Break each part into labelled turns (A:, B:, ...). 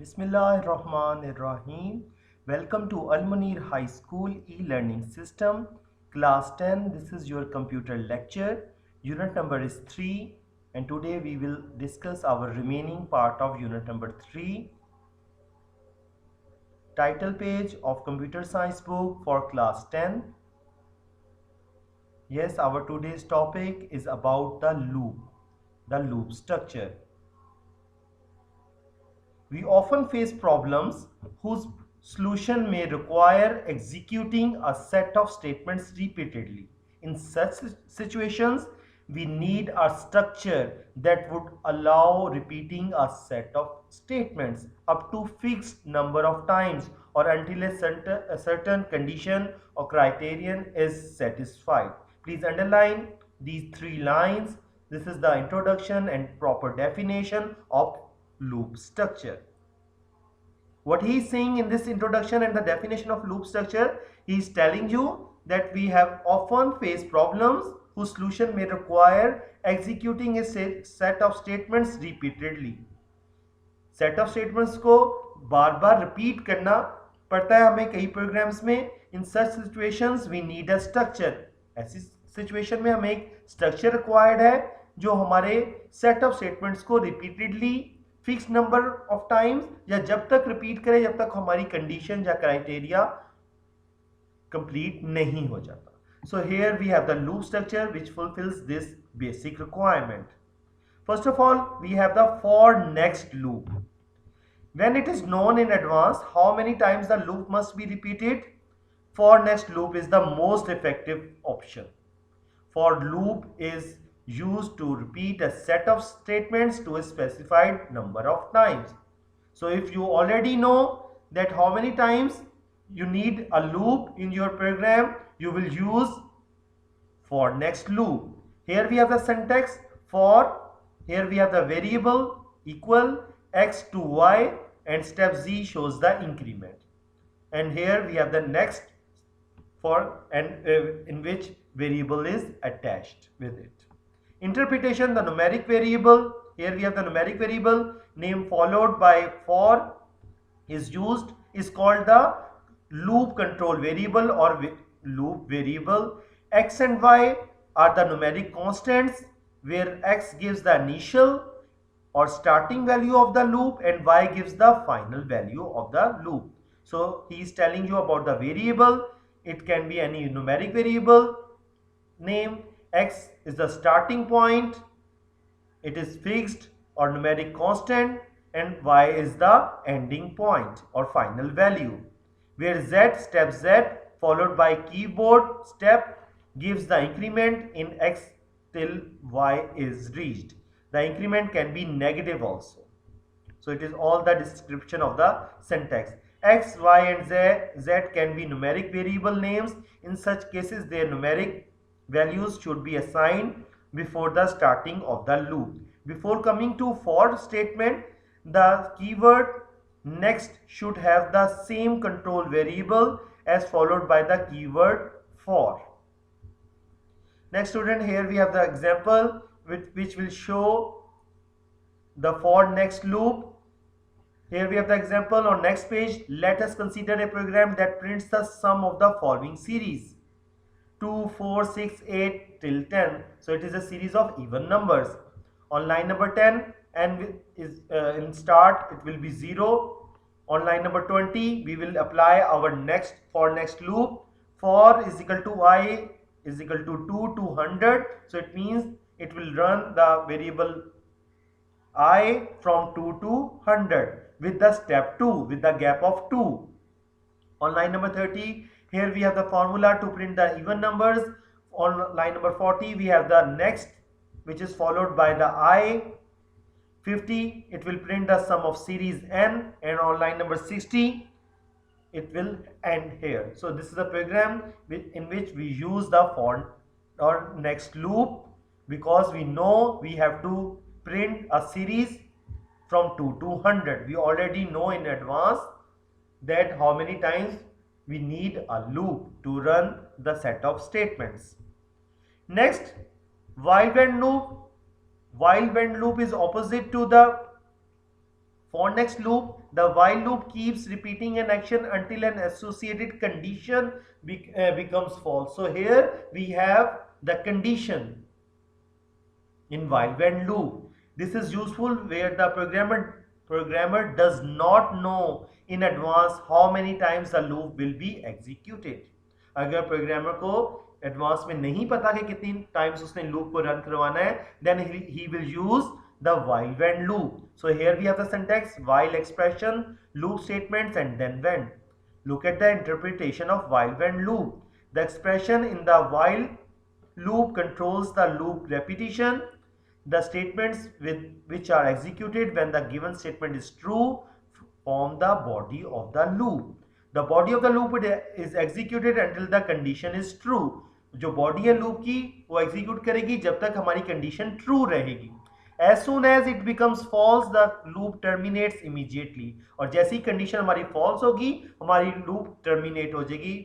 A: Bismillahirrahmanirrahim. Welcome to Al Munir High School e-learning system, class 10. This is your computer lecture. Unit number is 3, and today we will discuss our remaining part of unit number 3. Title page of computer science book for class 10. Yes, our today's topic is about the loop structure. We often face problems whose solution may require executing a set of statements repeatedly. In such situations, we need a structure that would allow repeating a set of statements up to fixed number of times or until a certain condition or criterion is satisfied. Please underline these 3 lines. This is the introduction and proper definition of loop structure. What he is saying in this introduction and the definition of loop structure, he is telling you that we have often faced problems whose solution may require executing a set of statements repeatedly. Set of statements को बार बार repeat करना पड़ता है हमें कई programs में. In such situations we need a structure. ऐसी situation में हमें एक structure required है जो हमारे set of statements को repeatedly fix number of times या जब तक रिपीट करें जब तक हमारी कंडीशन या क्राइटेरिया कंप्लीट नहीं हो जाता. So here we have the loop structure which fulfils this basic requirement. First of all we have the for next loop. When it is known in advance how many times the loop must be repeated, for next loop is the most effective option. For loop is used to repeat a set of statements to a specified number of times. So if you already know that how many times you need a loop in your program, you will use for next loop. Here we have the syntax for, here we have the variable equal x to y and step z shows the increment, and here we have the next for and in which variable is attached with it. Interpretation, the numeric variable, here we have the numeric variable name followed by for is used, is called the loop control variable or loop variable. X and y are the numeric constants where x gives the initial or starting value of the loop and y gives the final value of the loop. So he is telling you about the variable. It can be any numeric variable name. X is the starting point, it is fixed or numeric constant, and y is the ending point or final value, where z, step z followed by keyboard step gives the increment in x till y is reached. The increment can be negative also. So it is all the description of the syntax. X, y and z can be numeric variable names. In such cases their numeric values should be assigned before the starting of the loop. Before coming to for statement, the keyword next should have the same control variable as followed by the keyword for. Next student, here we have the example which will show the for next loop. Here we have the example on next page. Let us consider a program that prints the sum of the following series: 2, 4, 6, 8 till 10. So it is a series of even numbers. On line number 10 and is in start it will be 0. On line number 20 we will apply our next for next loop. For is equal to I is equal to 2 to 100. So it means it will run the variable I from 2 to 100 with the step 2 with the gap of 2. On line number 30 here we have the formula to print the even numbers. On line number 40 we have the next which is followed by the I. 50 it will print the sum of series n, and on line number 60 it will end here. So this is a program in which we use the for or next loop because we know we have to print a series from 2 to 100. We already know in advance that how many times we need a loop to run the set of statements. Next, while when loop. While when loop is opposite to the For next loop, the while loop keeps repeating an action until an associated condition becomes false. So here we have the condition in while when loop. This is useful where the programmer does not know in advance how many times the loop will be executed. अगर programmer को advance में नहीं पता कि कितनी times उसने loop को run करवाना है, then he will use the while when loop. So here we have the syntax while expression, loop statements, and then when. Look at the interpretation of while when loop. The expression in the while loop controls the loop repetition. The statements which are executed when the given statement is true form the body of the loop. The body of the loop is executed until the condition is true. जो body है loop की वो execute करेगी जब तक हमारी condition true रहेगी. As soon as it becomes false, the loop terminates immediately. और जैसी condition हमारी false होगी, हमारी loop terminate हो जाएगी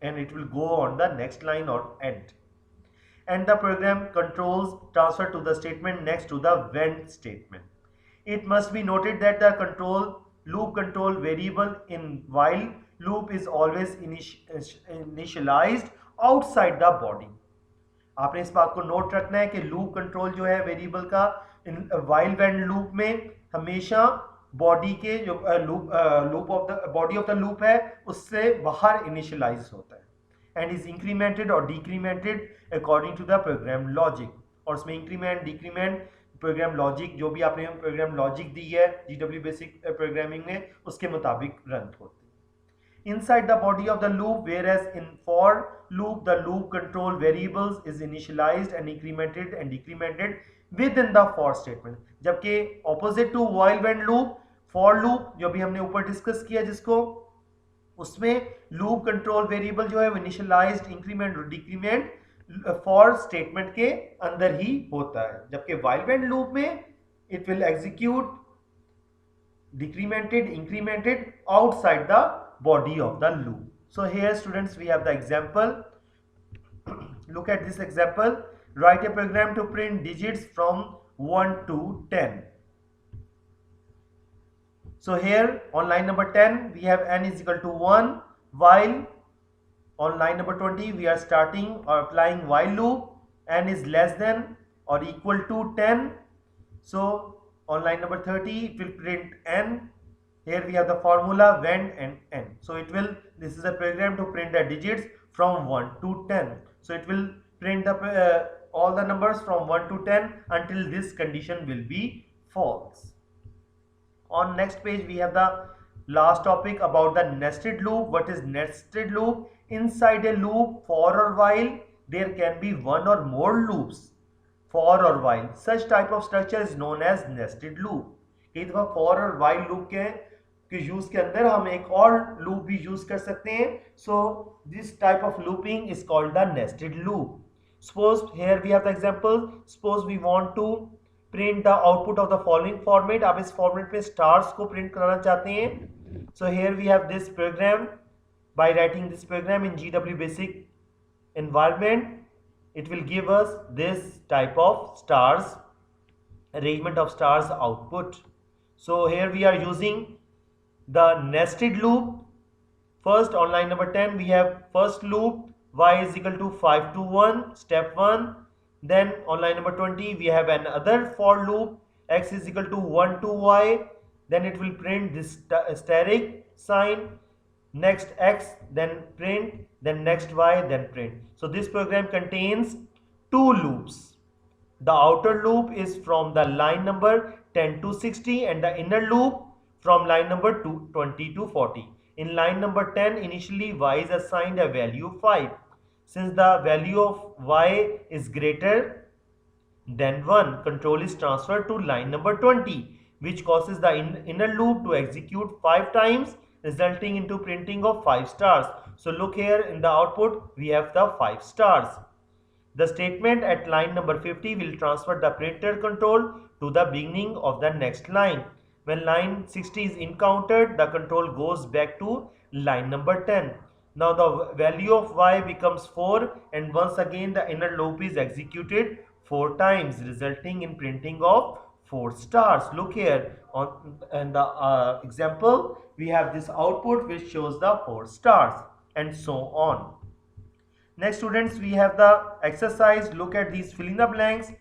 A: and it will go on the next line or end. And the program controls transfer to the statement next to the when statement. It must be noted that the loop control variable in while loop is always initialized outside the body. आपने इस बात को note रखना है कि loop control जो है variable का while when लूप में हमेशा बॉडी के जो बॉडी ऑफ द लूप है उससे बाहर इनिशियलाइज होता है and is incremented or decremented according to the program logic. और उसमें इंक्रीमेंट डिक्रीमेंट प्रोग्राम लॉजिक जो भी आपने प्रोग्राम लॉजिक दी है GW बेसिक प्रोग्रामिंग में उसके मुताबिक रन होते हैं. Inside the body of the loop, whereas in for loop the loop control variables is initialized and incremented and decremented within the for statement. जबकि opposite to while when loop, for loop जो भी हमने ऊपर discuss किया जिसको उसमें loop control variable जो है वो इनिशियलाइज्ड इंक्रीमेंट और डिक्रीमेंट फॉर स्टेटमेंट के अंदर ही होता है, जबकि व्हाइल व्हेन लूप में it will execute decremented incremented outside the body of the loop. So here students we have the example. Look at this example. Write a program to print digits from 1 to 10. So here on line number 10 we have n is equal to 1, while on line number 20 we are starting or applying while loop, n is less than or equal to 10. So on line number 30 it will print n. Here we have the formula when and n. So it will, this is a program to print the digits from 1 to 10. So it will print the all the numbers from 1 to 10 until this condition will be false. On next page we have the last topic about the nested loop. What is nested loop? Inside a loop for or while there can be one or more loops. For or while, such type of structure is known as nested loop. कई दफा for और while loop के use के अंदर हम एक और loop भी यूज कर सकते हैं. So this type of looping is called the nested loop. Suppose here we have the example. Suppose we want to print the output of the following format. आप इस format में stars को print कराना चाहते हैं. So here we have this program. By writing this program in GW basic environment, it will give us this type of stars, arrangement of stars output. So here we are using the nested loop. First on line number 10 we have first loop y is equal to 5 to 1, step 1. Then on line number 20 we have another for loop, x is equal to 1 to y. Then it will print this asterisk sign, next x, then print, then next y, then print. So this program contains two loops. The outer loop is from the line number 10 to 60 and the inner loop from line number 20 to 40. In line number 10 initially y is assigned a value 5. Since the value of y is greater than 1, control is transferred to line number 20, which causes the inner loop to execute 5 times, resulting into printing of 5 stars. So look here in the output we have the 5 stars. The statement at line number 50 will transfer the printer control to the beginning of the next line. When line 60 is encountered, the control goes back to line number 10. Now the value of y becomes 4 and once again the inner loop is executed 4 times, resulting in printing of 4 stars. Look here on in the example, we have this output which shows the 4 stars, and so on. Next students, we have the exercise. Look at these, fill in the blanks.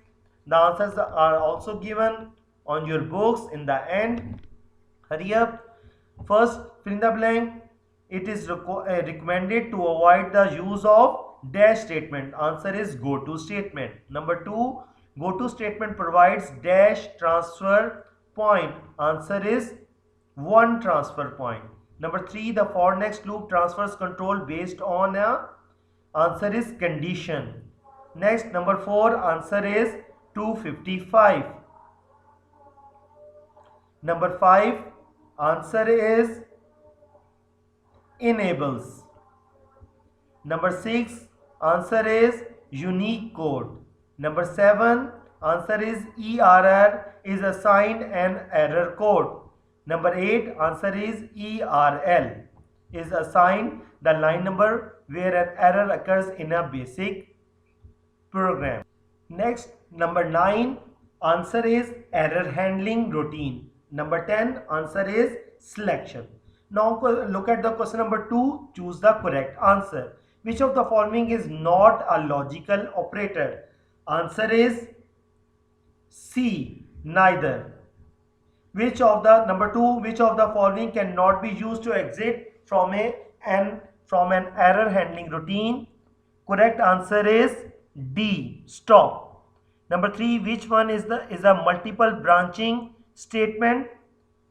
A: The answers are also given on your books in the end. Hurry up. First, fill in the blank. It is recommended to avoid the use of dash statement. Answer is go to statement. Number 2, go to statement provides dash transfer point. Answer is one transfer point. Number 3, the for next loop transfers control based on a, answer is condition. Next, number 4, answer is 255. Number 5, answer is enables. Number 6, answer is unique code. Number 7, answer is ERR is assigned an error code. Number 8, answer is ERL is assigned the line number where an error occurs in a basic program. Next, number 9, answer is error handling routine. Number 10, answer is selection. Now look at the question number 2, choose the correct answer. Which of the following is not a logical operator? Answer is C, neither. Which of the, number 2, which of the following cannot be used to exit from an error handling routine? Correct answer is D, stop. Number 3, which one is a multiple branching statement?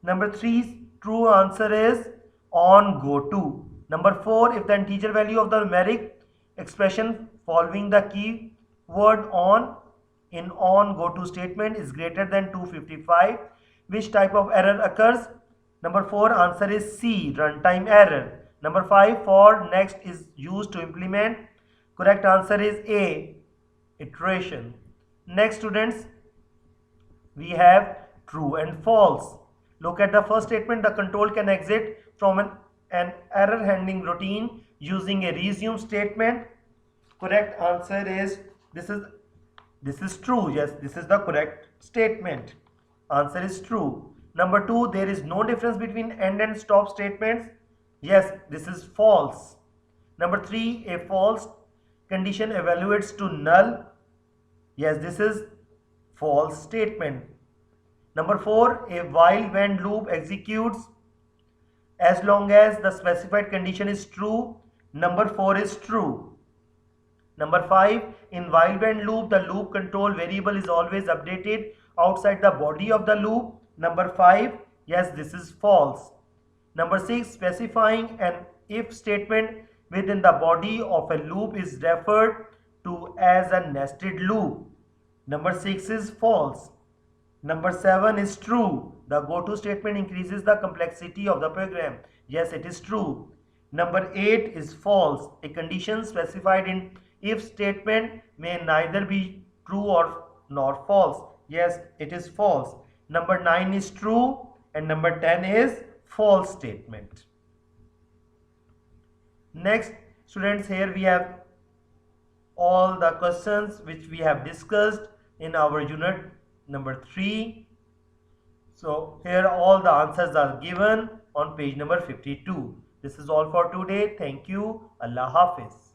A: Number 3, true answer is on go to. Number 4, if the integer value of the numeric expression following the keyword on in on go to statement is greater than 255, which type of error occurs? Number 4, answer is C, runtime error. Number 5, for next is used to implement. Correct answer is A, iteration. Next students, we have true and false. Look at the first statement. The control can exit from an error handling routine using a resume statement. Correct answer is this is true. Yes, this is the correct statement. Answer is true. Number 2, there is no difference between end and stop statements. Yes, this is false. Number 3, a false condition evaluates to null. Yes, this is false statement. Number 4, a while when loop executes as long as the specified condition is true. Number 4 is true. Number 5, in while when loop, the loop control variable is always updated outside the body of the loop. Number 5, yes, this is false. Number 6, specifying an if statement within the body of a loop is referred to as a nested loop. Number 6 is false. Number 7 is true. The go-to statement increases the complexity of the program. Yes, it is true. Number 8 is false. A condition specified in if statement may neither be true or nor false. Yes, it is false. Number 9 is true and number 10 is false statement. Next students, here we have all the questions which we have discussed in our unit number 3. So here all the answers are given on page number 52. This is all for today. Thank you. Allah Hafiz.